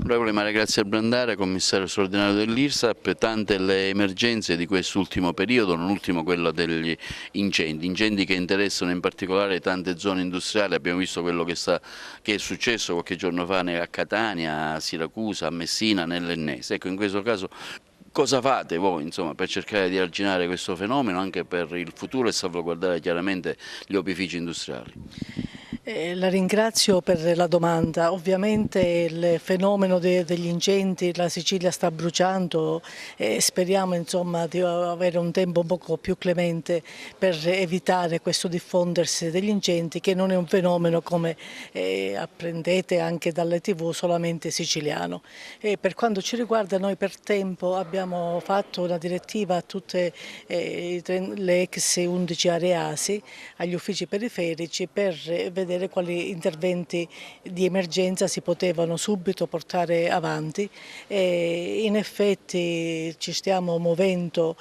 Onorevole Maria Grazia Brandara, commissario straordinario dell'IRSAP, tante le emergenze di quest'ultimo periodo, non ultimo quello degli incendi che interessano in particolare tante zone industriali. Abbiamo visto quello che è successo qualche giorno fa a Catania, a Siracusa, a Messina, nell'Ennese. Ecco, in questo caso cosa fate voi, insomma, per cercare di arginare questo fenomeno anche per il futuro e salvaguardare chiaramente gli opifici industriali? La ringrazio per la domanda. Ovviamente il fenomeno degli incendi, la Sicilia sta bruciando e speriamo insomma, di avere un tempo un poco più clemente per evitare questo diffondersi degli incendi, che non è un fenomeno, come apprendete anche dalle TV, solamente siciliano. Per quanto ci riguarda, noi per tempo abbiamo fatto una direttiva a tutte le ex 11 aree ASI, agli uffici periferici, per vedere quali interventi di emergenza si potevano subito portare avanti. E in effetti ci stiamo muovendo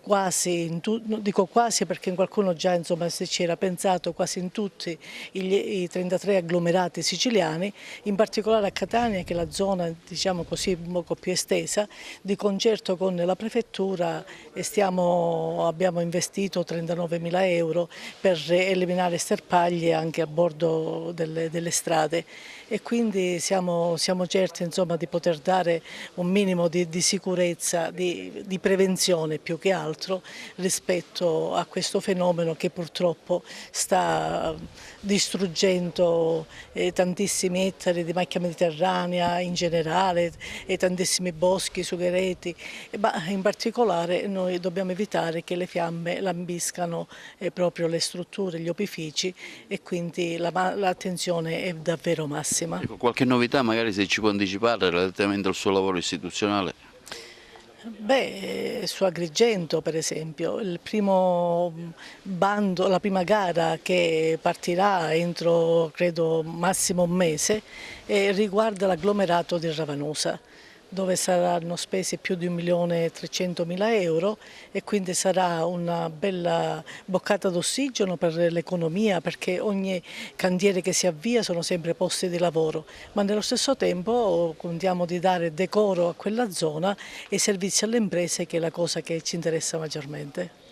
quasi, dico quasi perché in qualcuno già insomma, si ci era pensato, quasi in tutti i 33 agglomerati siciliani, in particolare a Catania, che è la zona diciamo così un poco più estesa. Di concerto con la prefettura abbiamo investito 39.000 euro per eliminare sterpaglie anche a bordo delle strade, e quindi siamo certi insomma, di poter dare un minimo di sicurezza, di prevenzione più che altro rispetto a questo fenomeno che purtroppo sta distruggendo tantissimi ettari di macchia mediterranea in generale e tantissimi boschi, sughereti, ma in particolare noi dobbiamo evitare che le fiamme lambiscano proprio le strutture, gli opifici, e quindi l'attenzione è davvero massima. Ecco, qualche novità magari se ci può anticipare relativamente al suo lavoro istituzionale? Beh, su Agrigento per esempio, il primo bando, la prima gara che partirà entro credo massimo un mese riguarda l'agglomerato di Ravanusa, dove saranno spesi più di 1.300.000 euro, e quindi sarà una bella boccata d'ossigeno per l'economia, perché ogni cantiere che si avvia sono sempre posti di lavoro, ma nello stesso tempo contiamo di dare decoro a quella zona e servizi alle imprese, che è la cosa che ci interessa maggiormente.